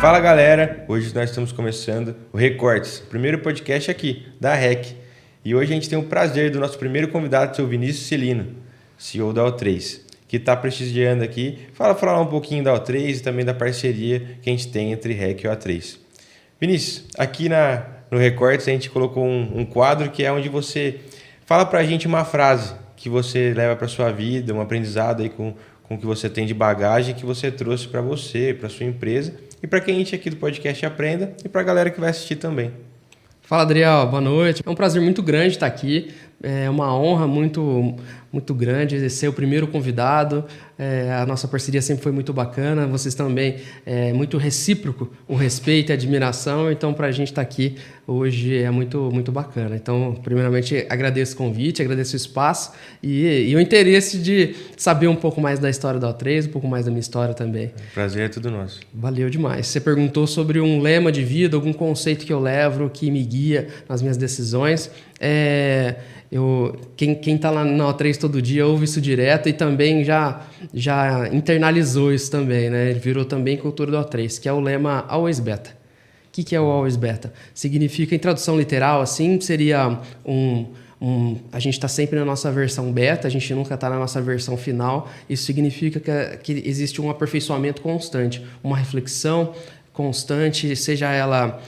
Fala galera, hoje nós estamos começando o Recortes, o primeiro podcast aqui da REC. E hoje a gente tem o prazer do nosso primeiro convidado, seu Vinícius Celino, CEO da O3, que está prestigiando aqui. Falar um pouquinho da O3 e também da parceria que a gente tem entre REC e O3. Vinícius, aqui no Recortes a gente colocou um quadro que é onde você fala para a gente uma frase que você leva para sua vida, um aprendizado aí com o que você tem de bagagem que você trouxe para você, para sua empresa e para quem a gente aqui do podcast aprenda e para a galera que vai assistir também. Fala, Adriel, boa noite. É um prazer muito grande estar aqui. É uma honra muito grande ser o primeiro convidado. A nossa parceria sempre foi muito bacana. Vocês também, muito recíproco, o respeito e a admiração. Então, para a gente estar aqui hoje é muito bacana. Então, primeiramente, agradeço o convite, agradeço o espaço e o interesse de saber um pouco mais da história da O3, um pouco mais da minha história também. Prazer é tudo nosso. Valeu demais. Você perguntou sobre um lema de vida, algum conceito que eu levo, que me guia nas minhas decisões. Quem está lá na O3 todo dia ouve isso direto e também já internalizou isso também, né? Ele virou também cultura da O3, que é o lema Always Beta. O que é o Always Beta? Significa, em tradução literal, assim, seria a gente está sempre na nossa versão beta, a gente nunca está na nossa versão final. Isso significa que existe um aperfeiçoamento constante, uma reflexão constante, seja ela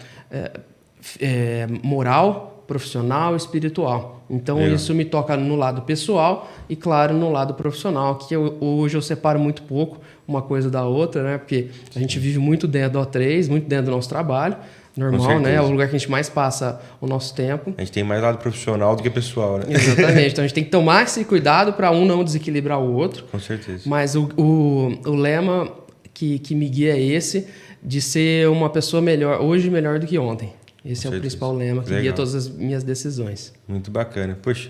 moral, profissional e espiritual. Então, isso me toca no lado pessoal e, claro, no lado profissional, que hoje eu separo muito pouco uma coisa da outra, né? Porque a gente vive muito dentro do O3, muito dentro do nosso trabalho, normal, né? É o lugar que a gente mais passa o nosso tempo. A gente tem mais lado profissional do que pessoal, né? Exatamente. Então, a gente tem que tomar esse cuidado para um não desequilibrar o outro. Com certeza. Mas o lema que me guia é esse, de ser uma pessoa melhor, hoje melhor do que ontem. Esse é o principal lema que guia todas as minhas decisões. Muito bacana. Poxa,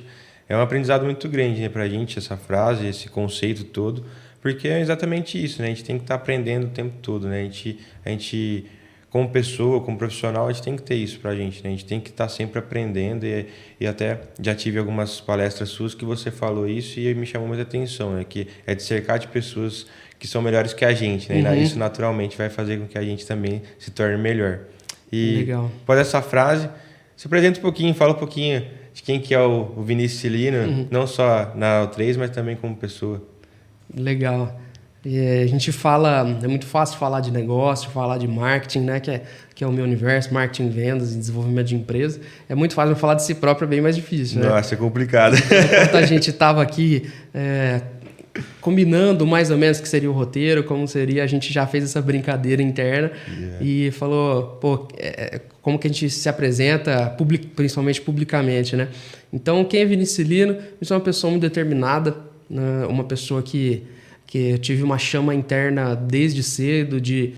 é um aprendizado muito grande, né, pra gente, essa frase, esse conceito todo, porque é exatamente isso, né? A gente tem que estar aprendendo o tempo todo, né? A gente, como pessoa, como profissional, a gente tem que ter isso pra gente, né? A gente tem que estar sempre aprendendo e até já tive algumas palestras suas que você falou isso e me chamou muita atenção, né? Que é de cercar de pessoas que são melhores que a gente, né? E isso naturalmente vai fazer com que a gente também se torne melhor. E legal. Após essa frase, se apresenta um pouquinho, fala um pouquinho de quem que é o Vinícius Celino, não só na O3, mas também como pessoa. Legal. E a gente fala, é muito fácil falar de negócio, falar de marketing, né? Que é o meu universo, marketing, vendas e desenvolvimento de empresa. É muito fácil falar de si próprio, é bem mais difícil, né? Nossa, é complicado. Enquanto a gente estava aqui combinando mais ou menos o que seria o roteiro, como seria, a gente já fez essa brincadeira interna e falou, como que a gente se apresenta, principalmente publicamente, né? Então, quem é Vinícius Celino? Isso é uma pessoa muito determinada, né? Uma pessoa que eu tive uma chama interna desde cedo de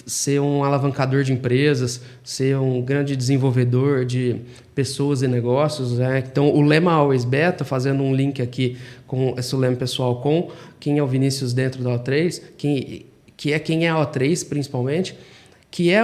ser um alavancador de empresas, ser um grande desenvolvedor de pessoas e negócios, né? Então, o lema Always Beta, fazendo um link aqui com esse lema pessoal com quem é o Vinícius dentro da O3, quem é a O3 principalmente, que é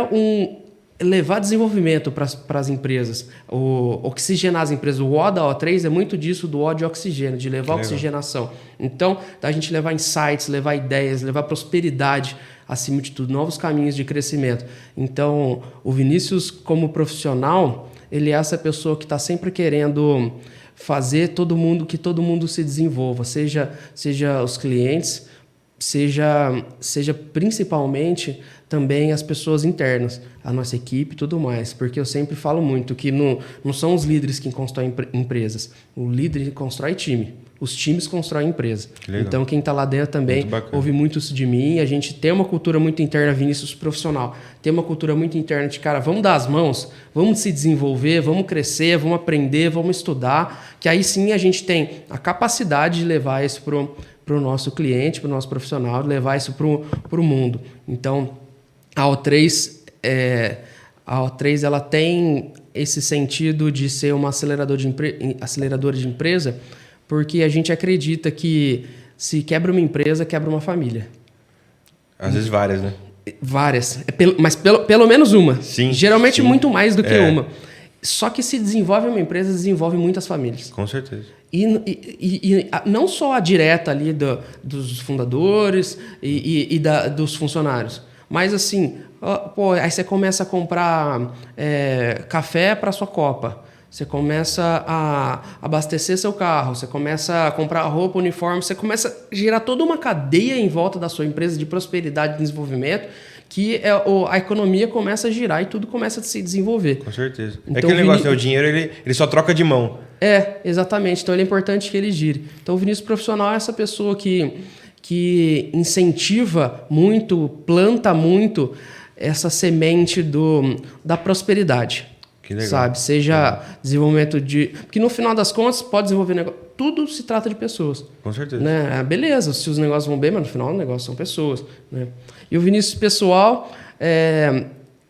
levar desenvolvimento para as empresas, oxigenar as empresas. O O da O3 é muito disso, do O de oxigênio, de levar oxigenação. Então, da gente levar insights, levar ideias, levar prosperidade, acima de tudo, novos caminhos de crescimento. Então, o Vinícius, como profissional, ele é essa pessoa que está sempre querendo fazer que todo mundo se desenvolva, seja os clientes, seja principalmente também as pessoas internas, a nossa equipe e tudo mais, porque eu sempre falo muito que não são os líderes que constroem empresas, o líder constrói time, os times constroem empresa. Então quem está lá dentro também ouve muito isso de mim, a gente tem uma cultura muito interna, Vinícius profissional, tem uma cultura muito interna de, cara, vamos dar as mãos, vamos se desenvolver, vamos crescer, vamos aprender, vamos estudar, que aí sim a gente tem a capacidade de levar isso para o nosso cliente, para o nosso profissional, levar isso para o mundo. Então, a O3 ela tem esse sentido de ser uma aceleradora de empresa, porque a gente acredita que se quebra uma empresa, quebra uma família. Às vezes várias, né? Várias, mas pelo menos uma. Sim, geralmente muito mais do que uma. Só que se desenvolve uma empresa, desenvolve muitas famílias. Com certeza. E não só a direta ali dos fundadores dos funcionários, Mas assim, pô, aí você começa a comprar café para sua copa. Você começa a abastecer seu carro, você começa a comprar roupa, uniforme, você começa a gerar toda uma cadeia em volta da sua empresa de prosperidade e desenvolvimento, que a economia começa a girar e tudo começa a se desenvolver. Com certeza. Então, é aquele negócio, né? O dinheiro ele só troca de mão. Exatamente. Então, ele é importante que ele gire. Então, o Vinícius Profissional é essa pessoa que incentiva muito, planta muito essa semente da prosperidade. Que legal. Sabe? Seja desenvolvimento de... Porque no final das contas, pode desenvolver negócio. Tudo se trata de pessoas. Com certeza. Né? Beleza, se os negócios vão bem, mas no final o negócio são pessoas. Né? E o Vinícius Pessoal,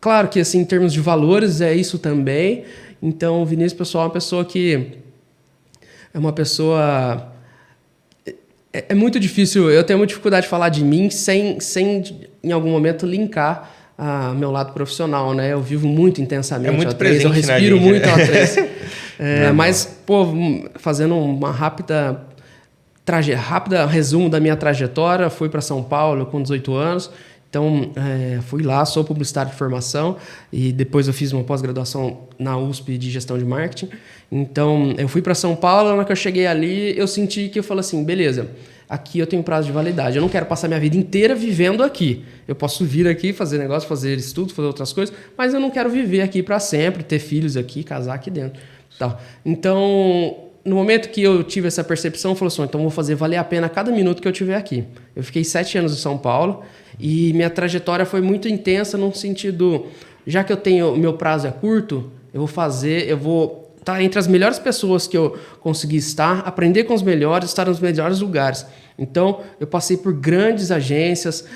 claro que assim, em termos de valores é isso também. Então, o Vinícius Pessoal é uma pessoa que... É uma pessoa... É muito difícil, eu tenho muita dificuldade de falar de mim sem em algum momento, linkar meu lado profissional, né? Eu vivo muito intensamente. É muito presente, eu respiro na gente, muito né? A3. Mas, pô, fazendo uma rápida resumo da minha trajetória, fui para São Paulo com 18 anos. Então, fui lá, sou publicitário de formação e depois eu fiz uma pós-graduação na USP de gestão de marketing. Então, eu fui para São Paulo, na hora que eu cheguei ali, eu senti que eu falei assim, beleza, aqui eu tenho prazo de validade, eu não quero passar minha vida inteira vivendo aqui. Eu posso vir aqui, fazer negócio, fazer estudo, fazer outras coisas, mas eu não quero viver aqui para sempre, ter filhos aqui, casar aqui dentro. Então, no momento que eu tive essa percepção, eu falei assim, então vou fazer valer a pena cada minuto que eu tiver aqui. Eu fiquei 7 anos em São Paulo e minha trajetória foi muito intensa no sentido, já que o meu prazo é curto, eu vou estar entre as melhores pessoas que eu consegui estar, aprender com os melhores, estar nos melhores lugares. Então, eu passei por grandes agências,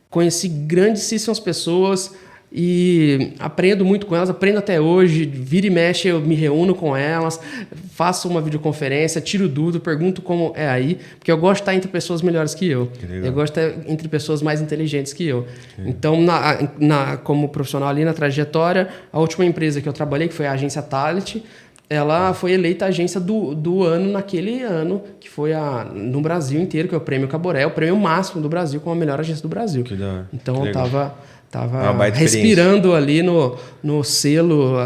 conheci grandíssimas pessoas e aprendo muito com elas, aprendo até hoje, vira e mexe eu me reúno com elas, faço uma videoconferência, tiro dúvida, pergunto como é aí, porque eu gosto de estar entre pessoas melhores que eu gosto de estar entre pessoas mais inteligentes que eu. Então, como profissional ali na trajetória, a última empresa que eu trabalhei, que foi a agência Talent, ela foi eleita a agência do ano naquele ano, que foi no Brasil inteiro, que é o Prêmio Caboré, o prêmio máximo do Brasil, como a melhor agência do Brasil. Que da hora. Então, eu tava respirando ali no celeiro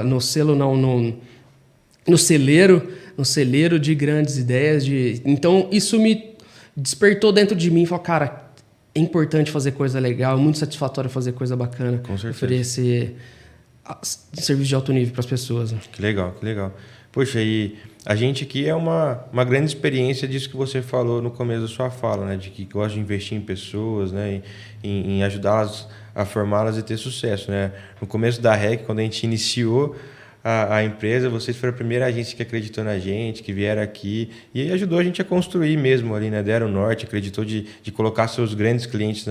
de grandes ideias. Então, isso me despertou dentro de mim e falou, cara, é importante fazer coisa legal, é muito satisfatório fazer coisa bacana. Com certeza. Oferecer serviço de alto nível para as pessoas. Que legal, que legal. Poxa, e a gente aqui é uma grande experiência disso que você falou no começo da sua fala, né? De que gosta de investir em pessoas, né? Em ajudá-las a formá-las e ter sucesso, né? No começo da REC, quando a gente iniciou a empresa, vocês foram a primeira agência que acreditou na gente, que vieram aqui e ajudou a gente a construir mesmo ali, né? Deram norte, acreditou de colocar seus grandes clientes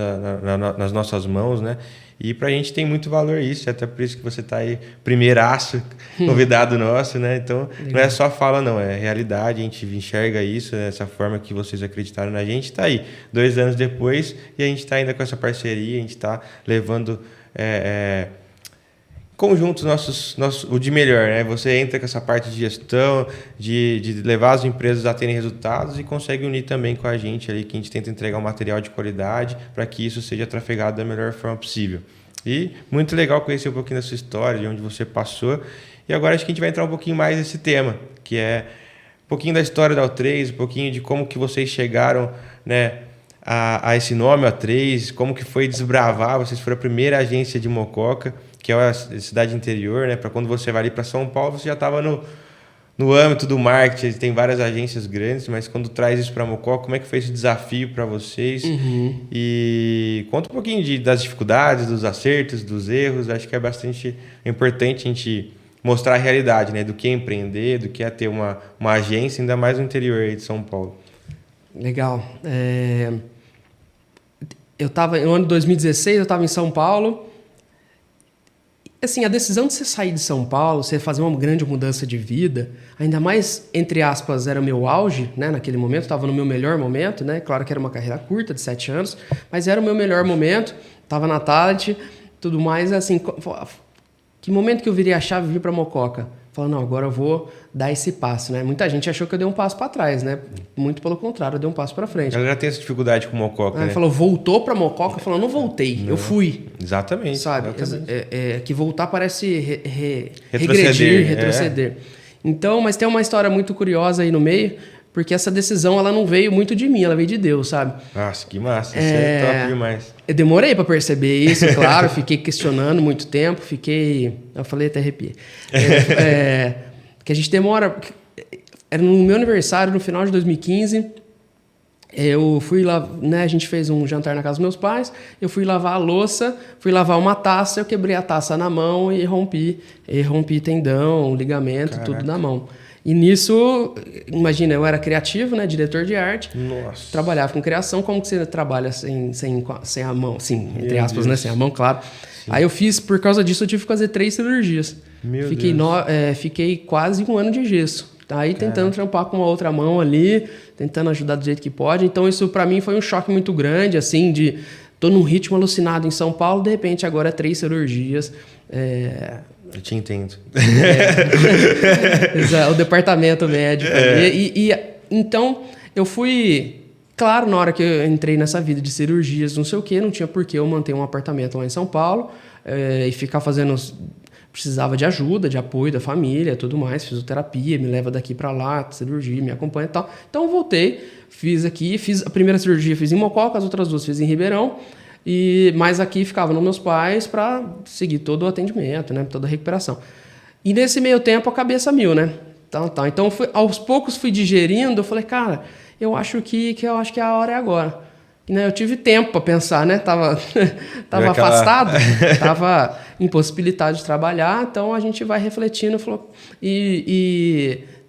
nas nossas mãos, né? E pra gente tem muito valor isso, até por isso que você tá aí, primeiraço, convidado nosso, né? Então, não é só fala, não, é realidade, a gente enxerga isso, né? Essa forma que vocês acreditaram na gente, tá aí. 2 anos depois, e a gente tá ainda com essa parceria, a gente tá levando conjuntos o de melhor, né? Você entra com essa parte de gestão, de levar as empresas a terem resultados e consegue unir também com a gente ali, que a gente tenta entregar um material de qualidade para que isso seja trafegado da melhor forma possível. E muito legal conhecer um pouquinho da sua história, de onde você passou. E agora acho que a gente vai entrar um pouquinho mais nesse tema, que é um pouquinho da história da O3, um pouquinho de como que vocês chegaram, né, a esse nome O3, como que foi desbravar, vocês foram a primeira agência de Mococa, que é a cidade interior, né? Para quando você vai ali para São Paulo, você já estava no âmbito do marketing, tem várias agências grandes, mas quando traz isso para Mococa, como é que foi esse desafio para vocês? E conta um pouquinho das dificuldades, dos acertos, dos erros, acho que é bastante importante a gente mostrar a realidade, né? Do que é empreender, do que é ter uma agência, ainda mais no interior aí de São Paulo. Legal. No ano de 2016, eu estava em São Paulo. Assim, a decisão de você sair de São Paulo, você fazer uma grande mudança de vida, ainda mais, entre aspas, era o meu auge, né? Naquele momento, estava no meu melhor momento, né? Claro que era uma carreira curta, de 7 anos, mas era o meu melhor momento, estava na Talent, tudo mais, assim, que momento que eu virei a chave e vim para Mococa? Falando, não, agora eu vou dar esse passo, né? Muita gente achou que eu dei um passo para trás, né? Muito pelo contrário, eu dei um passo para frente. Ela já tem essa dificuldade com mococa, né? Falou, voltou para mococa? Falou, não voltei, eu fui. Exatamente. Sabe? Exatamente. Que voltar parece regredir, retroceder. Então, mas tem uma história muito curiosa aí no meio, porque essa decisão ela não veio muito de mim, ela veio de Deus, sabe? Nossa, que massa. Isso é top demais. Eu demorei para perceber isso, claro. Fiquei questionando muito tempo. Eu falei até arrepiei. Que a gente demora... Era no meu aniversário, no final de 2015. Eu fui lá, né? A gente fez um jantar na casa dos meus pais. Eu fui lavar a louça, fui lavar uma taça. Eu quebrei a taça na mão e rompi tendão, ligamento, Caraca. tudo na mão. E nisso, imagina, eu era criativo, né? Diretor de arte. Nossa. Trabalhava com criação. Como que você trabalha sem a mão? Sim, entre aspas, né? Sem a mão, claro. Sim. Aí eu fiz, por causa disso, eu tive que fazer 3 cirurgias. Fiquei quase 1 ano de gesso. Aí tentando trampar com a outra mão ali, tentando ajudar do jeito que pode. Então isso para mim foi um choque muito grande, assim, de... Tô num ritmo alucinado em São Paulo, de repente agora 3 cirurgias. Eu te entendo. O departamento médico. Então, eu fui... Claro, na hora que eu entrei nessa vida de cirurgias, não sei o quê, não tinha por que eu manter um apartamento lá em São Paulo e ficar fazendo... Precisava de ajuda, de apoio da família, tudo mais, fisioterapia, me leva daqui para lá, cirurgia, me acompanha e tal. Então, eu voltei, fiz a primeira cirurgia fiz em Mococa, as outras 2 fiz em Ribeirão, mas aqui ficava nos meus pais para seguir todo o atendimento, né, toda a recuperação. E nesse meio tempo, a cabeça mil, né? Então, aos poucos fui digerindo, eu falei, cara, eu acho que a hora é agora. Eu tive tempo para pensar, né? Tava afastado, tava impossibilitado de trabalhar, então a gente vai refletindo.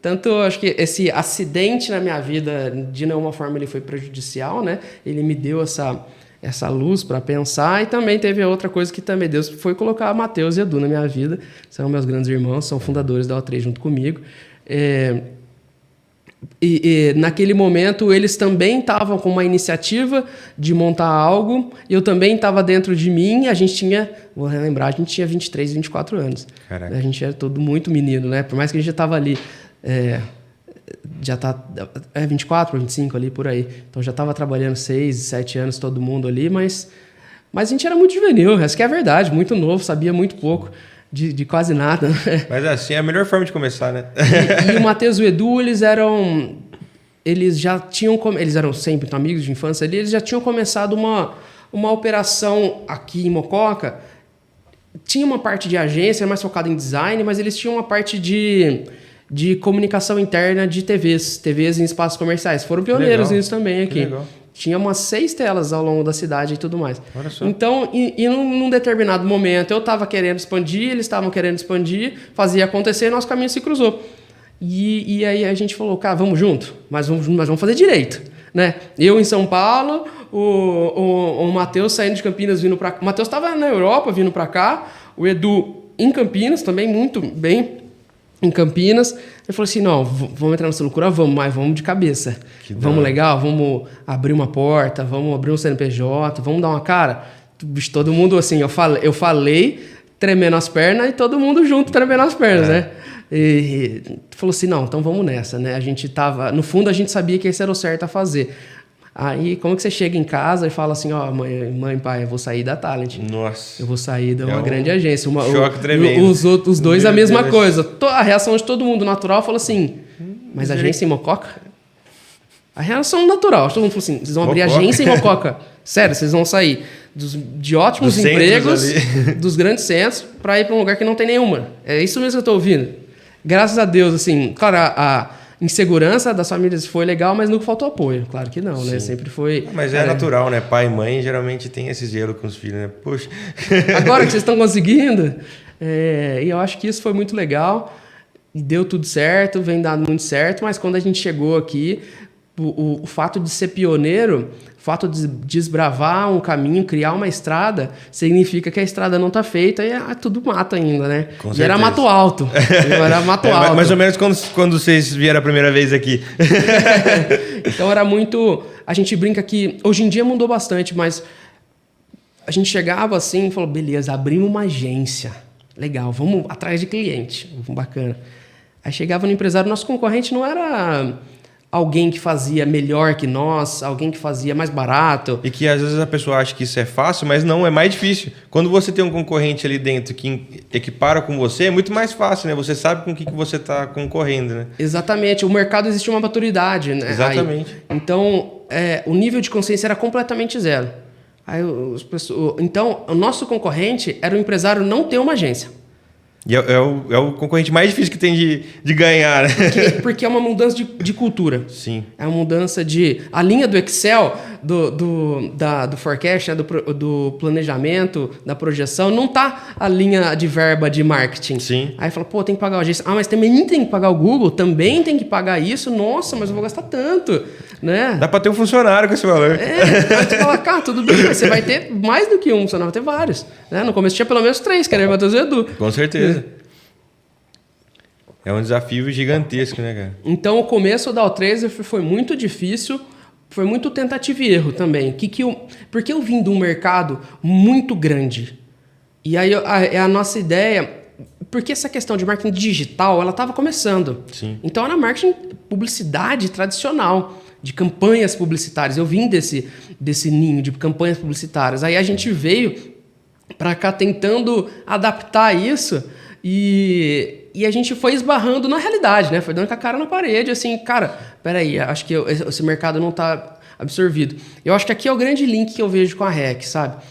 Tanto acho que esse acidente na minha vida, de nenhuma forma ele foi prejudicial, né? Ele me deu essa luz para pensar, e também teve outra coisa que também Deus foi colocar Matheus e Edu na minha vida. São meus grandes irmãos, são fundadores da O3 junto comigo. E naquele momento eles também estavam com uma iniciativa de montar algo, eu também estava dentro de mim, a gente tinha 23, 24 anos. Caraca. A gente era todo muito menino, né? Por mais que a gente já estava ali, já tá 24, 25 ali por aí, então já estava trabalhando 6, 7 anos todo mundo ali, mas a gente era muito juvenil, essa que é a verdade, muito novo, sabia muito pouco. De quase nada. Mas assim, é a melhor forma de começar, né? E o Matheus e o Edu, eles eram sempre amigos de infância ali, eles já tinham começado uma operação aqui em Mococa. Tinha uma parte de agência, mais focada em design, mas eles tinham uma parte de comunicação interna de TVs em espaços comerciais. Foram pioneiros nisso também aqui. Tinha umas 6 telas ao longo da cidade e tudo mais. Então, num determinado momento, eu estava querendo expandir, eles estavam querendo expandir, fazia acontecer e nosso caminho se cruzou. E aí a gente falou, cara, vamos junto, mas vamos fazer direito. Né? Eu em São Paulo, o Matheus saindo de Campinas, vindo para cá. O Matheus estava na Europa, vindo para cá. O Edu em Campinas, também muito bem em Campinas. Ele falou assim, não, vamos entrar nessa loucura, mas vamos de cabeça. Vamos legal, vamos abrir uma porta, vamos abrir um CNPJ, vamos dar uma cara. Todo mundo assim, eu falei tremendo as pernas e todo mundo junto tremendo as pernas, né? E falou assim, não, então vamos nessa, né? A gente tava... No fundo, a gente sabia que esse era o certo a fazer. Aí, como que você chega em casa e fala assim, ó, mãe, pai, eu vou sair da Talent. Nossa. Eu vou sair de uma grande agência. Choque tremendo. Os dois a mesma coisa. A reação de todo mundo natural falou assim, mas agência em Mococa? A reação natural. Todo mundo falou assim, vocês vão abrir agência em Mococa? Sério, vocês vão sair de ótimos empregos, dos grandes centros, para ir para um lugar que não tem nenhuma. É isso mesmo que eu estou ouvindo. Graças a Deus, assim, claro, a insegurança das famílias foi legal, mas nunca faltou apoio. Claro que não, né? Sempre foi... Mas é natural, né? Pai e mãe geralmente tem esse zelo com os filhos, né? Poxa. Agora que vocês estão conseguindo, e eu acho que isso foi muito legal. E deu tudo certo, vem dando muito certo, mas quando a gente chegou aqui, o fato de ser pioneiro, o fato de desbravar um caminho, criar uma estrada, significa que a estrada não está feita e é tudo mato ainda, né? E era mato alto. Era mato alto. Mais ou menos quando vocês vieram a primeira vez aqui. Então era muito... A gente brinca que... Hoje em dia mudou bastante, mas a gente chegava assim e falou, beleza, abrimos uma agência. Legal, vamos atrás de cliente. Bacana. Aí chegava no empresário, nosso concorrente não era alguém que fazia melhor que nós, alguém que fazia mais barato. E que às vezes a pessoa acha que isso é fácil, mas não, é mais difícil. Quando você tem um concorrente ali dentro que equipara com você, é muito mais fácil, né? Você sabe com o que você está concorrendo, né? Exatamente. O mercado existe uma maturidade, né? Exatamente. Aí, então, o nível de consciência era completamente zero. Aí, então, o nosso concorrente era o empresário não ter uma agência. E é o concorrente mais difícil que tem de ganhar, né? Porque é uma mudança de cultura. Sim. É uma mudança de... A linha do Excel, do forecast, né? do planejamento, da projeção, não tá a linha de verba de marketing. Sim. Aí fala, pô, tem que pagar a agência. Ah, mas também tem que pagar o Google, também tem que pagar isso. Nossa, mas eu vou gastar tanto, né? Dá para ter um funcionário com esse valor. Aí tu fala, cara, tudo bem, mas você vai ter mais do que um funcionário, vai ter vários. Né? No começo tinha pelo menos 3, que era o Matheus e o Edu. Com certeza. É um desafio gigantesco, né, cara? Então, o começo da O3 foi muito difícil, foi muito tentativa e erro também. Porque eu vim de um mercado muito grande. E aí, a nossa ideia... Porque essa questão de marketing digital, ela estava começando. Sim. Então, era marketing publicidade tradicional, de campanhas publicitárias. Eu vim desse ninho de campanhas publicitárias. Aí, a gente veio para cá tentando adaptar isso e a gente foi esbarrando na realidade, né? Foi dando com a cara na parede, assim, cara, peraí, acho que esse mercado não está absorvido. Eu acho que aqui é o grande link que eu vejo com a REC, sabe?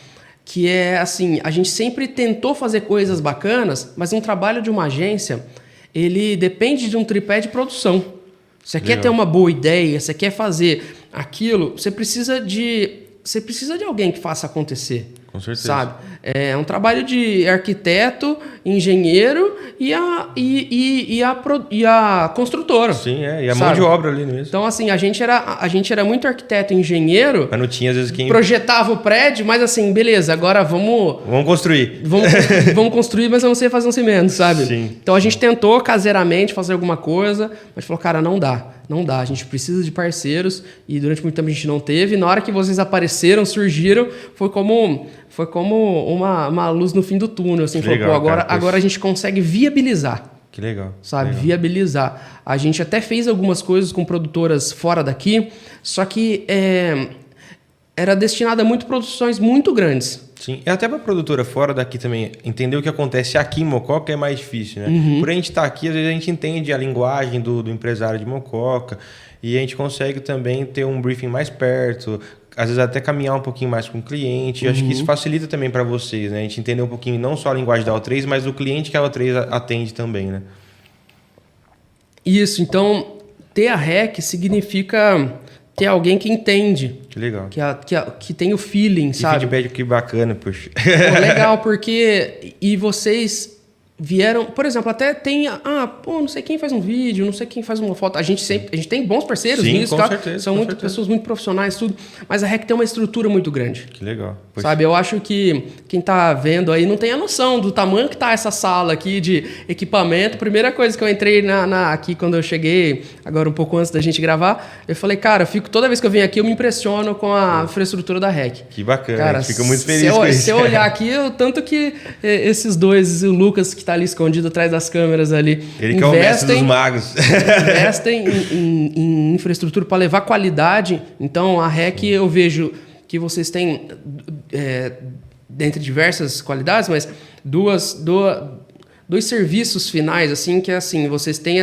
Que é assim, a gente sempre tentou fazer coisas bacanas, mas um trabalho de uma agência, ele depende de um tripé de produção. Você quer ter uma boa ideia, você quer fazer aquilo, você precisa de alguém que faça acontecer. Com certeza. Sabe? É um trabalho de arquiteto, engenheiro e a construtora. Sim, e a mão de obra ali mesmo. Então, assim, a gente era muito arquiteto e engenheiro. Mas não tinha, às vezes, quem... Projetava o prédio, mas assim, beleza, agora vamos construir. Vamos construir, mas eu não sei fazer um cimento, sabe? Sim. Então, a gente tentou caseiramente fazer alguma coisa, mas falou, cara, não dá. A gente precisa de parceiros e durante muito tempo a gente não teve. E na hora que vocês apareceram, surgiram, foi como uma luz no fim do túnel. Assim, falou, legal, agora a gente consegue viabilizar. Que legal. Sabe? Legal. Viabilizar. A gente até fez algumas coisas com produtoras fora daqui, só que era destinada a produções muito grandes. Sim, e até para a produtora fora daqui também entender o que acontece aqui em Mococa é mais difícil, né? Uhum. Por a gente estar aqui, às vezes a gente entende a linguagem do empresário de Mococa e a gente consegue também ter um briefing mais perto, às vezes até caminhar um pouquinho mais com o cliente. Eu acho que isso facilita também para vocês, né? A gente entender um pouquinho não só a linguagem da O3, mas o cliente que a O3 atende também, né? Isso, então ter a REC significa ter alguém que entende. Que legal. Que tem o feeling, sabe? Feedback que bacana, puxa. Pô, legal, porque... E vocês vieram... Por exemplo, até tem... não sei quem faz um vídeo, não sei quem faz uma foto. A gente tem bons parceiros nisso, com certeza. São pessoas muito profissionais, tudo. Mas a REC tem uma estrutura muito grande. Que legal. Poxa. Sabe, eu acho que quem tá vendo aí não tem a noção do tamanho que tá essa sala aqui de equipamento. Primeira coisa que eu entrei aqui quando eu cheguei, agora um pouco antes da gente gravar, eu falei, cara, toda vez que eu venho aqui eu me impressiono com a infraestrutura da REC. Que bacana, cara, fico muito feliz com isso. Se eu olhar aqui, tanto que esses dois, o Lucas que tá ali escondido atrás das câmeras ali, ele que é o mestre dos magos. Investem em infraestrutura para levar qualidade. Então, a REC, eu vejo que vocês têm, dentre diversas qualidades, mas dois serviços finais, assim, que é assim, vocês têm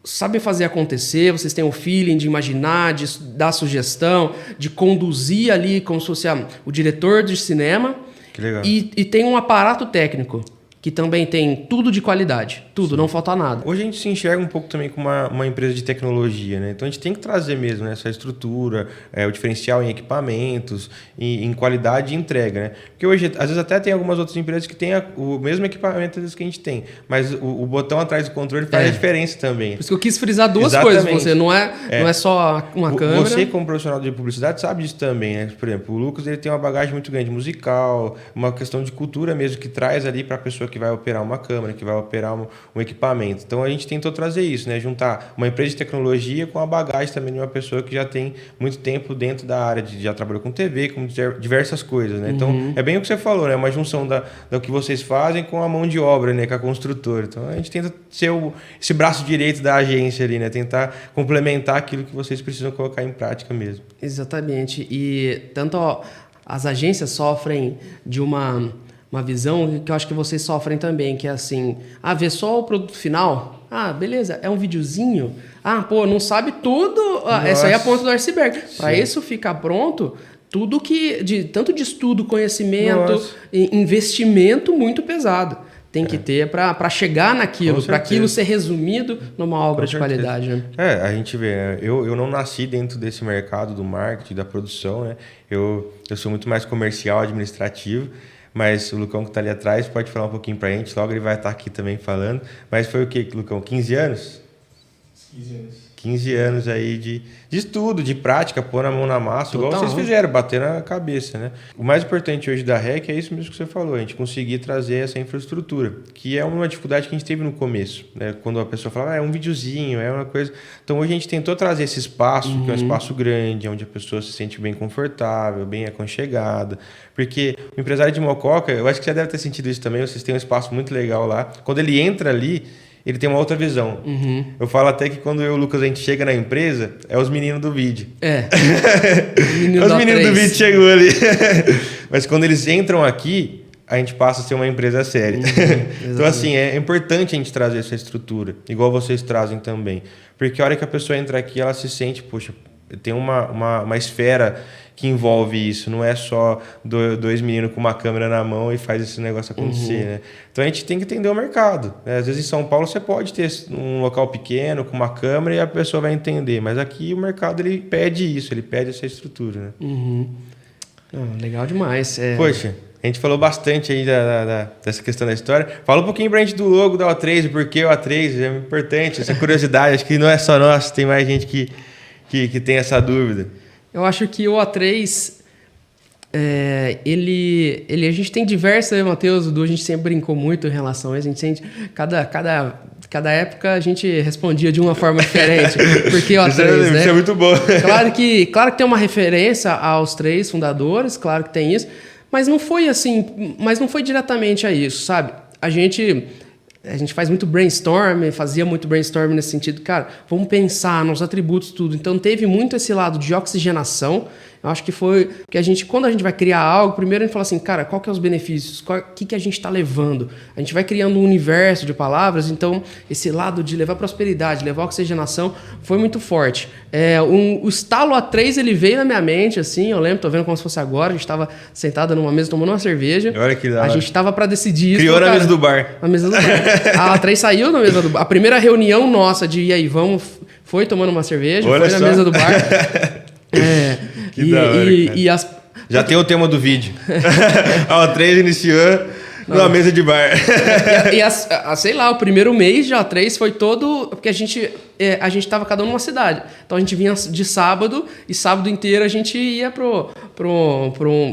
sabem fazer acontecer, vocês têm o feeling de imaginar, de dar sugestão, de conduzir ali como se fosse o diretor de cinema. Que legal. E tem um aparato técnico que também tem tudo de qualidade. Tudo, sim. Não falta nada. Hoje a gente se enxerga um pouco também como uma empresa de tecnologia, né? Então a gente tem que trazer mesmo, né, essa estrutura, o diferencial em equipamentos, em qualidade e entrega, né? Porque hoje, às vezes até tem algumas outras empresas que têm o mesmo equipamento que a gente tem, mas o botão atrás do controle faz a diferença também. Por isso que eu quis frisar duas coisas pra você, não é só uma câmera. Você, como profissional de publicidade, sabe disso também, né? Por exemplo, o Lucas ele tem uma bagagem muito grande musical, uma questão de cultura mesmo que traz ali para a pessoa que que vai operar uma câmera, que vai operar um equipamento. Então a gente tentou trazer isso, né? Juntar uma empresa de tecnologia com a bagagem também de uma pessoa que já tem muito tempo dentro da área, já trabalhou com TV, com diversas coisas, né? Então é bem o que você falou, né? Uma junção do que vocês fazem com a mão de obra, né? Com a construtora. Então a gente tenta ser esse braço direito da agência ali, né? Tentar complementar aquilo que vocês precisam colocar em prática mesmo. Exatamente. E tanto as agências sofrem de uma visão que eu acho que vocês sofrem também, que é assim, ver só o produto final, beleza, é um videozinho, não sabe tudo, essa aí é a ponta do iceberg. Para isso ficar pronto, tudo tanto de estudo, conhecimento, investimento muito pesado. Tem que ter para chegar naquilo, para aquilo ser resumido numa obra de qualidade. Né? A gente vê, né? Eu não nasci dentro desse mercado do marketing, da produção, né? Eu sou muito mais comercial, administrativo, mas o Lucão que está ali atrás pode falar um pouquinho para a gente, logo ele vai estar aqui também falando. Mas foi o quê, Lucão? 15 anos? 15 anos. 15 anos aí de estudo, de prática, pôr a mão na massa, igual vocês fizeram, bater na cabeça, né? O mais importante hoje da REC é isso mesmo que você falou, a gente conseguir trazer essa infraestrutura, que é uma dificuldade que a gente teve no começo, né? Quando a pessoa fala, é um videozinho, é uma coisa... Então hoje a gente tentou trazer esse espaço, que é um espaço grande, onde a pessoa se sente bem confortável, bem aconchegada, porque o empresário de Mococa, eu acho que você deve ter sentido isso também, vocês têm um espaço muito legal lá, quando ele entra ali, ele tem uma outra visão. Eu falo até que quando eu e o Lucas a gente chega na empresa, é os meninos do vídeo. Os meninos do vídeo chegou ali. Mas quando eles entram aqui, a gente passa a ser uma empresa séria. Então, assim, é importante a gente trazer essa estrutura, igual vocês trazem também. Porque a hora que a pessoa entra aqui, ela se sente, poxa, tem uma esfera que envolve isso, não é só dois meninos com uma câmera na mão e faz esse negócio acontecer, né? Então a gente tem que entender o mercado, né? Às vezes em São Paulo você pode ter um local pequeno com uma câmera e a pessoa vai entender, mas aqui o mercado ele pede isso, ele pede essa estrutura, né? Legal demais. Poxa, a gente falou bastante aí dessa questão da história. Fala um pouquinho pra gente do logo da O3, o porquê o O3, é importante, essa curiosidade, acho que não é só nossa, tem mais gente que tem essa dúvida. Eu acho que o O3, a gente tem diversas, Matheus, a gente sempre brincou muito em relação a isso, a gente sente, cada época a gente respondia de uma forma diferente, porque o O3, né? Isso é muito bom. Claro que tem uma referência aos 3 fundadores, claro que tem isso, mas não foi assim, não foi diretamente a isso, sabe? A gente faz muito fazia muito brainstorm nesse sentido, cara, vamos pensar nos atributos, tudo. Então teve muito esse lado de oxigenação. Eu acho que foi que quando a gente vai criar algo, primeiro a gente fala assim, cara, qual que é os benefícios? O que a gente está levando? A gente vai criando um universo de palavras, então esse lado de levar prosperidade, levar oxigenação foi muito forte. O estalo A3, ele veio na minha mente, assim, eu lembro, tô vendo como se fosse agora, a gente estava sentada numa mesa tomando uma cerveja. Olha que da hora. A gente estava para decidir isso. Criou na mesa do bar. Na mesa do bar. A A3 saiu na mesa do bar. A primeira reunião nossa de, e aí, foi tomando uma cerveja, Olha foi na só. mesa do bar. Que da hora, Já tem o tema do vídeo. A O3 iniciou numa mesa de bar. Sei lá, o primeiro mês de A3 foi todo... Porque a gente tava cada um numa cidade. Então a gente vinha de sábado, e sábado inteiro a gente ia a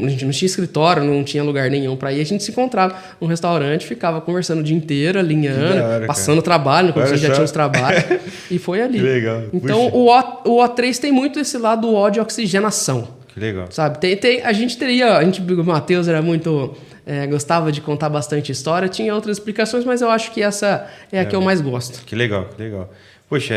gente não tinha escritório, não tinha lugar nenhum pra ir. A gente se encontrava num restaurante, ficava conversando o dia inteiro, alinhando, passando trabalho, quando a gente já tinha os trabalhos. E foi ali. Que legal. Então o O3 tem muito esse lado do de oxigenação. Que legal. Sabe? O Matheus era muito... gostava de contar bastante história, tinha outras explicações, mas eu acho que essa é a que eu mais gosto. Que legal, que legal. Poxa,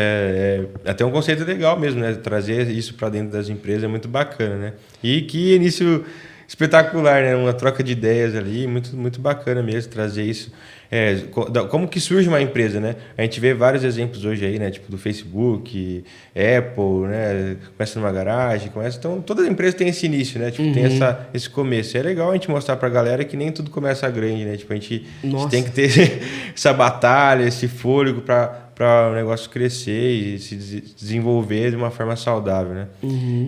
até um conceito legal mesmo, né? Trazer isso para dentro das empresas é muito bacana, né? E que início espetacular, né? Uma troca de ideias ali, muito, muito bacana mesmo trazer isso. Como que surge uma empresa, né? A gente vê vários exemplos hoje aí, né? Tipo do Facebook, Apple, né? Começa numa garagem, então todas as empresas têm esse início, né? Tipo, tem esse começo. É legal a gente mostrar pra galera que nem tudo começa grande, né? Tipo, a gente tem que ter essa batalha, esse fôlego para o negócio crescer e se desenvolver de uma forma saudável, né?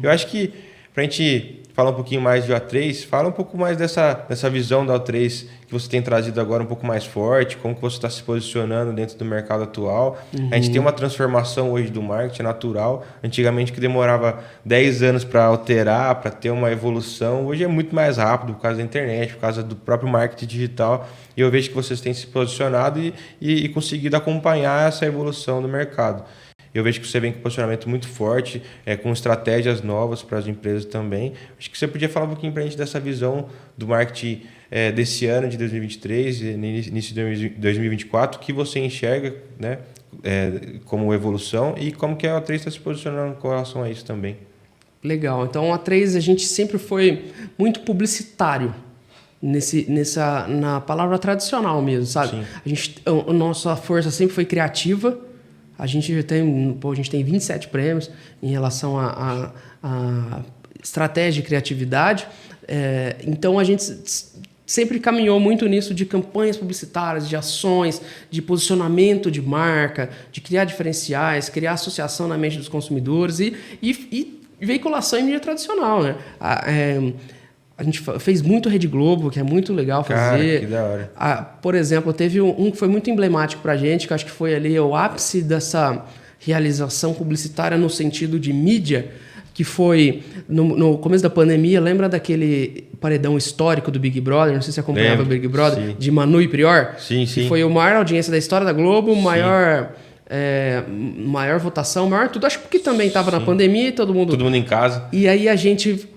Eu acho que pra gente falar um pouquinho mais de A3, fala um pouco mais dessa visão da A3 que você tem trazido agora um pouco mais forte, como que você está se posicionando dentro do mercado atual. A gente tem uma transformação hoje do marketing natural. Antigamente que demorava 10 anos para alterar, para ter uma evolução, hoje é muito mais rápido por causa da internet, por causa do próprio marketing digital. E eu vejo que vocês têm se posicionado e conseguido acompanhar essa evolução do mercado. Eu vejo que você vem com um posicionamento muito forte, com estratégias novas para as empresas também. Acho que você podia falar um pouquinho para a gente dessa visão do marketing desse ano, de 2023, início de 2024, que você enxerga, né, como evolução e como que a A3 está se posicionando com relação a isso também. Legal. Então, a A3, a gente sempre foi muito publicitário. Na palavra tradicional mesmo, sabe? A nossa força sempre foi criativa. A gente tem 27 prêmios em relação a estratégia e criatividade. Então, a gente sempre caminhou muito nisso de campanhas publicitárias, de ações, de posicionamento de marca, de criar diferenciais, criar associação na mente dos consumidores e veiculação em mídia tradicional, né? A gente fez muito Rede Globo, que é muito legal fazer. Cara, que da hora. Por exemplo, teve um que foi muito emblemático pra gente, que eu acho que foi ali o ápice dessa realização publicitária no sentido de mídia, que foi no começo da pandemia. Lembra daquele paredão histórico do Big Brother? Não sei se você acompanhava o Big Brother, sim. De Manu e Prior? Sim, sim. Que foi a maior audiência da história da Globo, maior votação, maior tudo. Acho que também estava na pandemia e todo mundo em casa. E aí a gente,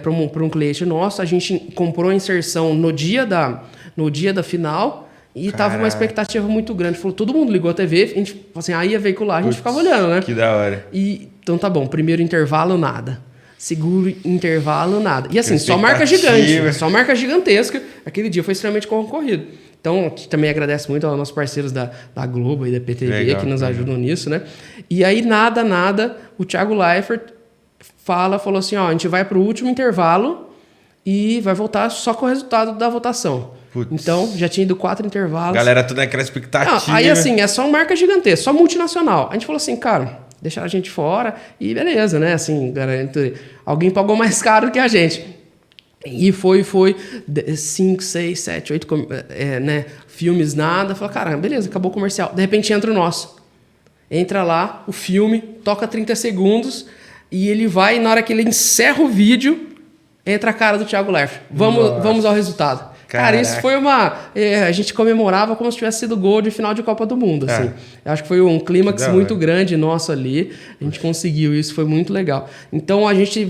para um cliente nosso, a gente comprou a inserção no dia da final e tava uma expectativa muito grande. Falou, todo mundo ligou a TV, a gente falou assim, aí ia veicular, a gente ficava olhando, né? Que da hora. Então tá bom, primeiro intervalo, nada. Segundo intervalo, nada. E assim, só marca gigante, só marca gigantesca. Aquele dia foi extremamente concorrido. Então, a gente também agradece muito aos nossos parceiros da Globo e da PTV, que nos ajudam nisso, né? E aí, nada, o Thiago Leifert falou assim, ó, a gente vai para o último intervalo e vai voltar só com o resultado da votação. Putz. Então, já tinha ido 4 intervalos. Galera, tudo naquela expectativa. Não, aí, assim, é só uma marca gigantesca, só multinacional. A gente falou assim, cara, deixaram a gente fora e beleza, né? Assim, garanto, alguém pagou mais caro que a gente. E foi 5, 6, 7, 8 filmes, nada. Falei, cara, beleza, acabou o comercial. De repente entra o nosso. Entra lá, o filme, toca 30 segundos e ele vai, na hora que ele encerra o vídeo, entra a cara do Thiago Leifert. Vamos ao resultado. Caraca. Cara, isso foi a gente comemorava como se tivesse sido gol de final de Copa do Mundo. Assim. Eu acho que foi um clímax muito grande nosso ali. A gente conseguiu isso, foi muito legal. Então a gente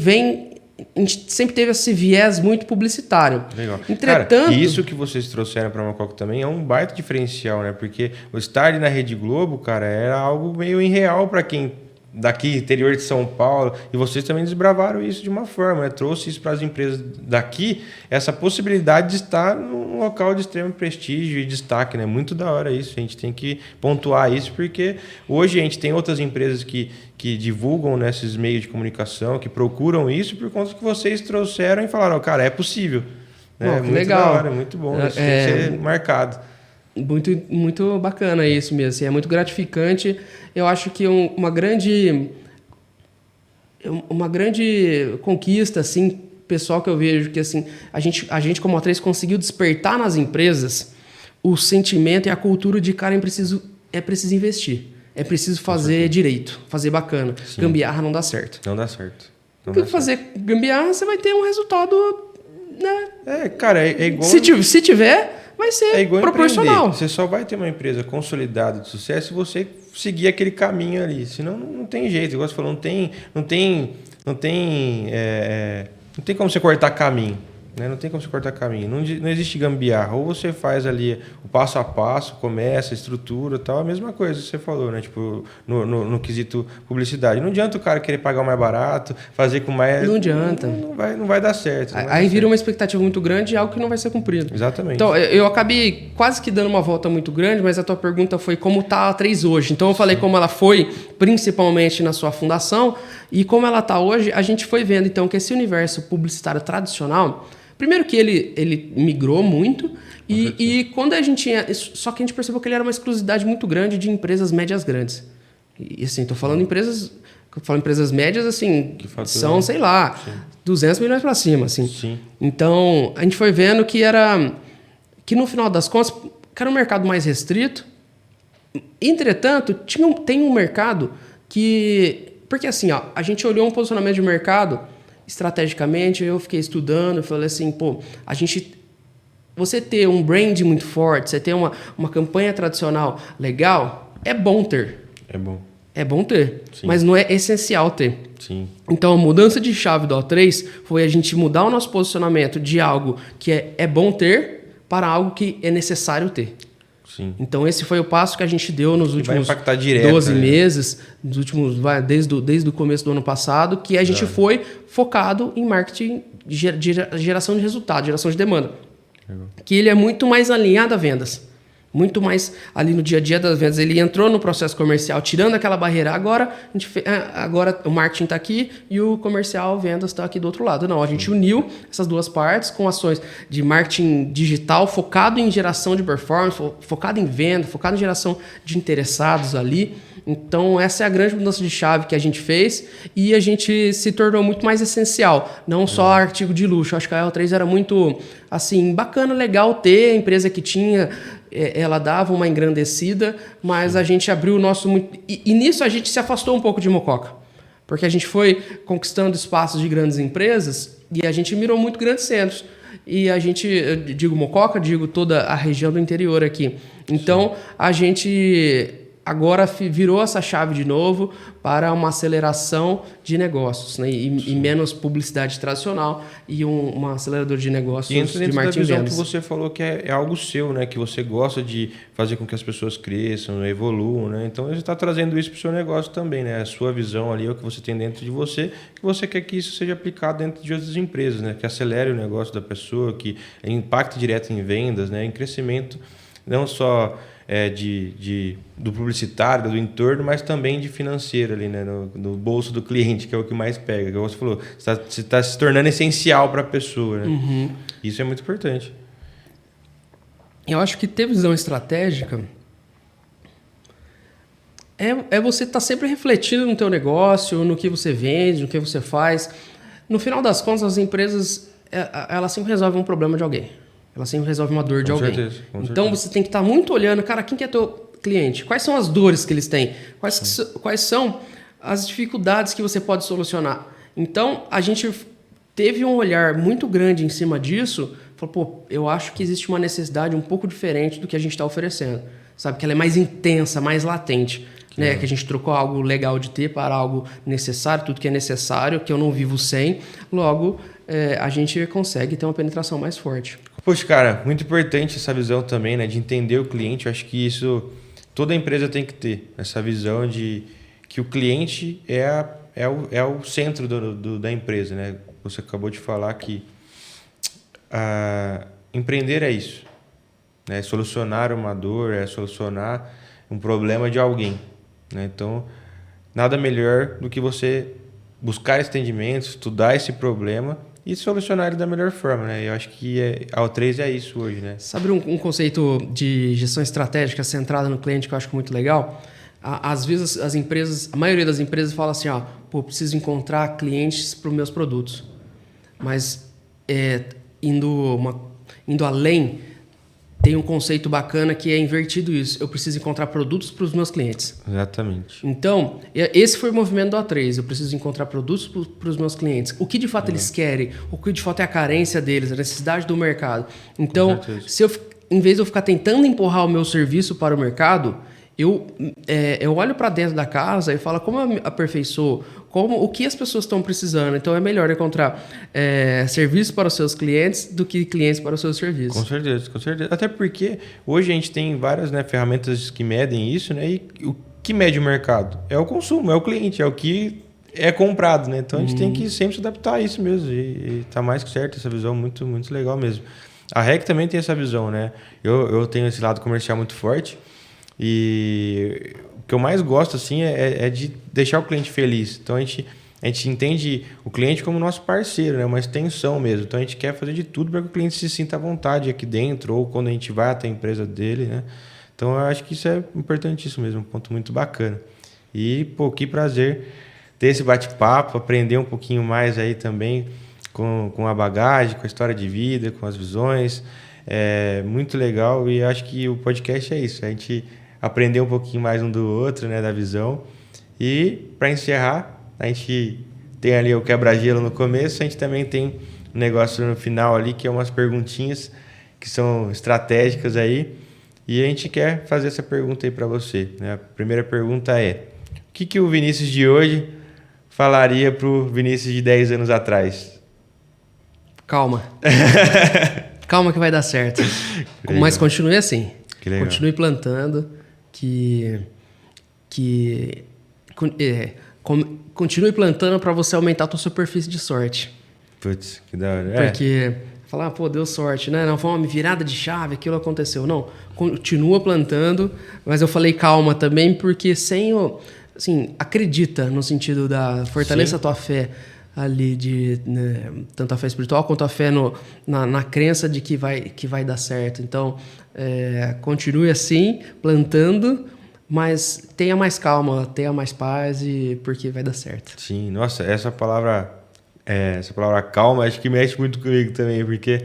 sempre teve esse viés muito publicitário. Legal. Entretanto... Cara, isso que vocês trouxeram para a Mococa também é um baita diferencial, né? Porque o estar ali na Rede Globo, cara, era algo meio irreal para quem daqui, interior de São Paulo, e vocês também desbravaram isso de uma forma, né? Trouxe isso para as empresas daqui, essa possibilidade de estar num local de extremo prestígio e destaque, né? Muito da hora isso, a gente tem que pontuar isso, porque hoje a gente tem outras empresas que divulgam nesses meios de comunicação, que procuram isso por conta que vocês trouxeram e falaram, cara, é possível. Né? Muito legal. Da hora, muito bom, isso tem que ser marcado. Muito, muito bacana isso mesmo, assim, é muito gratificante. Eu acho que uma grande conquista, assim, pessoal, que eu vejo que assim, a gente como A3 conseguiu despertar nas empresas o sentimento e a cultura de, cara, é preciso investir. É preciso fazer direito, fazer bacana. Sim. Gambiarra não dá certo. Não dá certo. Porque fazer gambiarra, você vai ter um resultado, né? Cara, é igual... Se tiver... vai ser proporcional. Empreender. Você só vai ter uma empresa consolidada de sucesso se você seguir aquele caminho ali. Senão não tem jeito. Igual você falou, não tem como você cortar caminho. Né? Não tem como você cortar caminho. Não existe gambiarra. Ou você faz ali o passo a passo, começa, estrutura e tal. A mesma coisa que você falou, né? Tipo, no quesito publicidade. Não adianta o cara querer pagar o mais barato, fazer com mais... Não adianta. Não vai dar certo. Aí vira uma expectativa muito grande e algo que não vai ser cumprido. Exatamente. Então, eu acabei quase que dando uma volta muito grande, mas a tua pergunta foi como está a A3 hoje. Então, eu falei como ela foi, principalmente na sua fundação, e como ela está hoje, a gente foi vendo, então, que esse universo publicitário tradicional... Primeiro que ele migrou muito e quando a gente tinha... Só que a gente percebeu que ele era uma exclusividade muito grande de empresas médias grandes. E assim, estou falando empresas Eu falo empresas médias, assim, são, sei lá, Sim. 200 milhões para cima, assim. Sim. Então, a gente foi vendo que no final das contas, que era um mercado mais restrito. Entretanto, tem um mercado que... Porque assim, ó, a gente olhou um posicionamento de mercado estrategicamente, eu fiquei estudando, falei assim, pô, você ter um brand muito forte, você ter uma campanha tradicional legal, é bom ter. É bom. É bom ter, Sim. mas não é essencial ter. Sim. Então, a mudança de chave do O3 foi a gente mudar o nosso posicionamento de algo que é bom ter para algo que é necessário ter. Sim. Então, esse foi o passo que a gente deu nos últimos vai impactar direto, 12 né? meses, desde o começo do ano passado, que a gente foi focado em marketing de geração de resultado, geração de demanda. Que ele é muito mais alinhado a vendas. Muito mais ali no dia a dia das vendas. Ele entrou no processo comercial, tirando aquela barreira. Agora, agora o marketing está aqui e o comercial, vendas, está aqui do outro lado. Não, a gente uniu essas duas partes com ações de marketing digital focado em geração de performance, focado em venda, focado em geração de interessados ali. Então, essa é a grande mudança de chave que a gente fez e a gente se tornou muito mais essencial, não só artigo de luxo. Acho que a L3 era muito, assim, bacana, legal ter, a empresa que tinha, ela dava uma engrandecida, mas a gente abriu o nosso... E nisso a gente se afastou um pouco de Mococa, porque a gente foi conquistando espaços de grandes empresas e a gente mirou muito grandes centros. E a gente, eu digo Mococa, digo toda a região do interior aqui. Então, a gente... agora virou essa chave de novo para uma aceleração de negócios, né? E menos publicidade tradicional e um acelerador de negócios E entra de dentro da marketing visão vendas. que você falou que é algo seu, né? Que você gosta de fazer com que as pessoas cresçam, evoluam, né? Então, você está trazendo isso para o seu negócio também, né? A sua visão ali, é o que você tem dentro de você, que você quer que isso seja aplicado dentro de outras empresas, né? Que acelere o negócio da pessoa, que impacte direto em vendas, né? Em crescimento, não só... do publicitário, do entorno, mas também de financeiro ali, né? No bolso do cliente, que é o que mais pega. Como você falou, você está se tornando essencial para a pessoa, né? Uhum. Isso é muito importante. Eu acho que ter visão estratégica é você estar sempre refletindo no teu negócio, no que você vende, no que você faz. No final das contas, as empresas elas sempre resolvem um problema de alguém. Ela sempre resolve uma dor de alguém. Certeza, com então, certeza. você tem que estar muito olhando, cara, quem que é teu cliente? Quais são as dores que eles têm? Quais são as dificuldades que você pode solucionar? Então, a gente teve um olhar muito grande em cima disso. Falou, pô, eu acho que existe uma necessidade um pouco diferente do que a gente está oferecendo. Sabe? Que ela é mais intensa, mais latente. Né? Que a gente trocou algo legal de ter para algo necessário, tudo que é necessário, que eu não vivo sem. Logo, a gente consegue ter uma penetração mais forte. Poxa, cara, muito importante essa visão também, né? De entender o cliente. Eu acho que isso toda empresa tem que ter. Essa visão de que o cliente é o centro da empresa, né? Você acabou de falar que empreender é isso. Né? Solucionar uma dor, é solucionar um problema de alguém. Né? Então, nada melhor do que você buscar esse entendimento, estudar esse problema e solucionar ele da melhor forma, né? Eu acho que a O3 é isso hoje, né? Sabe um conceito de gestão estratégica centrada no cliente que eu acho muito legal? Às vezes a maioria das empresas fala assim, ó, pô, preciso encontrar clientes para os meus produtos. Mas indo além, tem um conceito bacana que é invertido isso. Eu preciso encontrar produtos para os meus clientes. Exatamente. Então, esse foi o movimento do A3. Eu preciso encontrar produtos para os meus clientes. O que de fato eles querem? O que de fato é a carência deles, a necessidade do mercado. Então, em vez de eu ficar tentando empurrar o meu serviço para o mercado, eu olho para dentro da casa e falo como eu aperfeiçoo, o que as pessoas estão precisando. Então, é melhor encontrar serviços para os seus clientes do que clientes para os seus serviços. Com certeza, com certeza. Até porque hoje a gente tem várias, né, ferramentas que medem isso, né? E o que mede o mercado? É o consumo, é o cliente, é o que é comprado, né? Então, a gente tem que sempre se adaptar a isso mesmo. E tá mais que certo essa visão, muito, muito legal mesmo. A REC também tem essa visão, né? Eu tenho esse lado comercial muito forte. E o que eu mais gosto assim é de deixar o cliente feliz. Então a gente entende o cliente como nosso parceiro, né? Uma extensão mesmo. Então a gente quer fazer de tudo para que o cliente se sinta à vontade aqui dentro ou quando a gente vai até a empresa dele, né? Então eu acho que isso é importantíssimo mesmo, um ponto muito bacana. E, pô, que prazer ter esse bate-papo, aprender um pouquinho mais aí também com a bagagem, com a história de vida, com as visões. É muito legal e acho que o podcast é isso, a gente aprender um pouquinho mais um do outro, né, da visão. E para encerrar, a gente tem ali o quebra-gelo no começo, a gente também tem um negócio no final ali, que é umas perguntinhas que são estratégicas aí. E a gente quer fazer essa pergunta aí para você, né? A primeira pergunta é: o que o Vinícius de hoje falaria pro Vinícius de 10 anos atrás? Calma. Calma que vai dar certo. Mas continue assim. Continue plantando, continue plantando para você aumentar a tua superfície de sorte. Putz, que da hora. Porque falar, pô, deu sorte, né? Não foi uma virada de chave, aquilo aconteceu. Não, continua plantando, mas eu falei calma também, porque sem o... Assim, acredita no sentido da... Fortaleça a tua fé ali, né, tanto a fé espiritual quanto a fé na crença de que vai dar certo. Então, continue assim, plantando, mas tenha mais calma, tenha mais paz, porque vai dar certo. Sim, nossa, essa palavra calma, acho que mexe muito comigo também, porque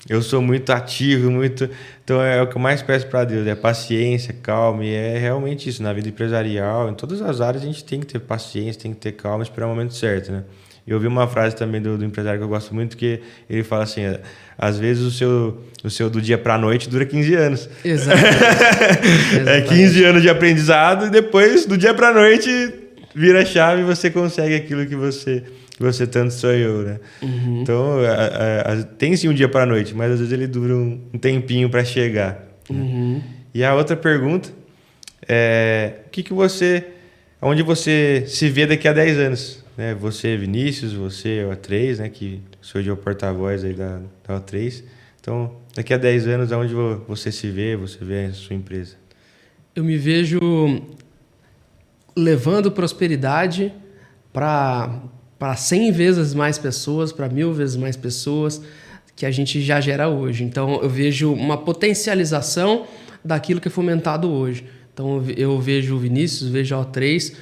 eu sou muito ativo, então é o que eu mais peço para Deus, é paciência, calma, e é realmente isso, na vida empresarial, em todas as áreas a gente tem que ter paciência, tem que ter calma, esperar o momento certo, né? Eu ouvi uma frase também do empresário que eu gosto muito, que ele fala assim, às vezes o seu do dia para a noite dura 15 anos. Exatamente. É 15 anos de aprendizado e depois, do dia para a noite, vira a chave e você consegue aquilo que você tanto sonhou, né? Uhum. Então, tem sim um dia para a noite, mas às vezes ele dura um tempinho para chegar. Uhum. Né? E a outra pergunta é: onde você se vê daqui a 10 anos? Né? Você, Vinícius, você, o A3, né? Que hoje é o porta-voz aí da A3. Então, daqui a 10 anos, aonde você se vê, você vê a sua empresa? Eu me vejo levando prosperidade para 100 vezes mais pessoas, para 1000 vezes mais pessoas que a gente já gera hoje. Então, eu vejo uma potencialização daquilo que é fomentado hoje. Então, eu vejo o Vinícius, vejo a O3,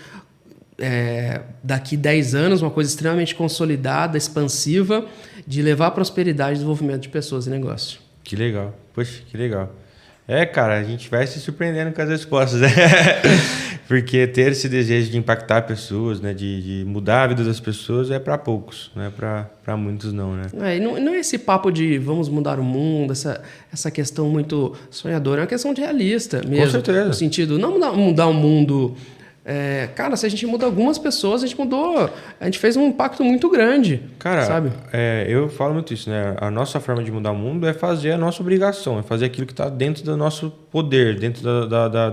daqui 10 anos, uma coisa extremamente consolidada, expansiva, de levar prosperidade e desenvolvimento de pessoas e negócio. Que legal. Poxa, que legal. Cara, a gente vai se surpreendendo com as respostas, né? Porque ter esse desejo de impactar pessoas, né? De mudar a vida das pessoas é para poucos, não é para muitos não, né? Não é esse papo de vamos mudar o mundo, essa questão muito sonhadora, é uma questão de realista mesmo. Com certeza. No sentido, não mudar o mundo... cara, se a gente muda algumas pessoas, a gente fez um impacto muito grande. Cara, sabe? Eu falo muito isso, né? A nossa forma de mudar o mundo é fazer a nossa obrigação, é fazer aquilo que está dentro do nosso poder, dentro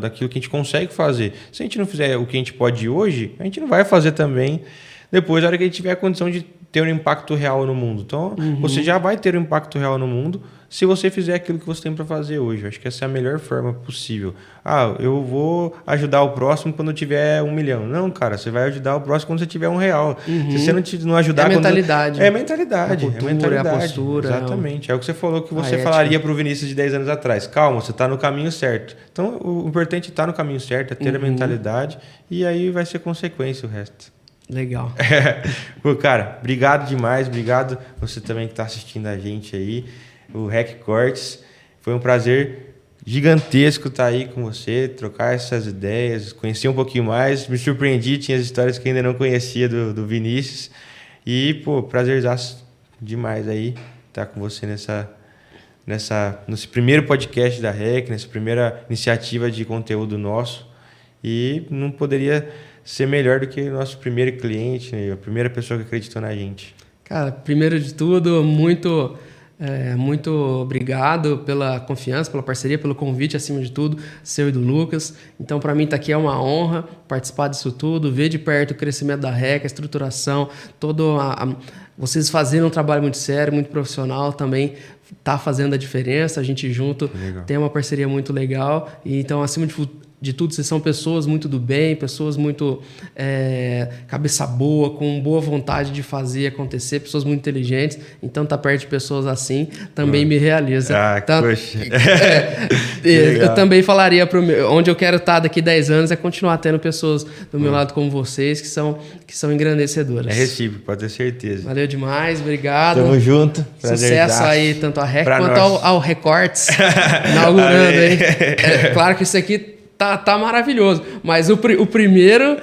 daquilo que a gente consegue fazer. Se a gente não fizer o que a gente pode hoje, a gente não vai fazer também depois, na hora que a gente tiver a condição de ter um impacto real no mundo. Então, você já vai ter um impacto real no mundo se você fizer aquilo que você tem para fazer hoje. Acho que essa é a melhor forma possível. Eu vou ajudar o próximo quando eu tiver 1 milhão. Não, cara, você vai ajudar o próximo quando você tiver R$1. Se você não ajudar... É mentalidade. É mentalidade. A cultura, é mentalidade. A postura. Exatamente. É o que você falou que você falaria para o Vinícius de 10 anos atrás. Calma, você está no caminho certo. Então, o importante é estar no caminho certo, é ter a mentalidade, e aí vai ser consequência o resto. Legal. Pô, cara, obrigado demais. Obrigado você também que está assistindo a gente aí. O REC Cortes. Foi um prazer gigantesco estar aí com você, trocar essas ideias, conhecer um pouquinho mais. Me surpreendi, tinha as histórias que ainda não conhecia do Vinícius. E, pô, prazerzaço demais aí estar com você nesse primeiro podcast da REC, nessa primeira iniciativa de conteúdo nosso. E não poderia ser melhor do que o nosso primeiro cliente, né? A primeira pessoa que acreditou na gente. Cara, primeiro de tudo, muito obrigado pela confiança, pela parceria, pelo convite, acima de tudo, seu e do Lucas. Então, para mim, tá aqui é uma honra participar disso tudo, ver de perto o crescimento da REC, a estruturação, vocês fazendo um trabalho muito sério, muito profissional também, tá fazendo a diferença, a gente junto tem uma parceria muito legal. E, então, de tudo, vocês são pessoas muito do bem, pessoas muito cabeça boa, com boa vontade de fazer acontecer, pessoas muito inteligentes. Então, estar perto de pessoas assim também me realiza. Poxa. Eu também falaria onde eu quero estar daqui 10 anos é continuar tendo pessoas do meu lado como vocês, que são engrandecedoras. É recíproco, pode ter certeza. Valeu demais, obrigado. Tamo junto. Sucesso aí, tanto a REC quanto ao Recortes, inaugurando aí. Claro que isso aqui tá maravilhoso, mas o primeiro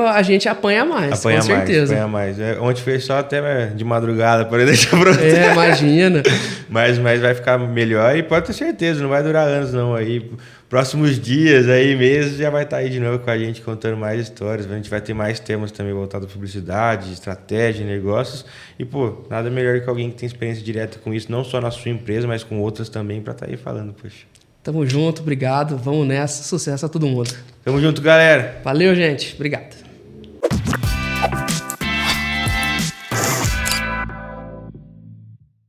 a gente apanha mais, com certeza. Apanha mais. Ontem foi só até de madrugada, para deixar pronto. Imagina. mas vai ficar melhor e pode ter certeza, não vai durar anos não. Aí, próximos dias, aí meses, já vai estar aí de novo com a gente contando mais histórias. A gente vai ter mais temas também voltados à publicidade, estratégia, negócios. E, nada melhor que alguém que tem experiência direta com isso, não só na sua empresa, mas com outras também, para estar aí falando, poxa. Tamo junto, obrigado. Vamos nessa. Sucesso a todo mundo. Tamo junto, galera. Valeu, gente. Obrigado.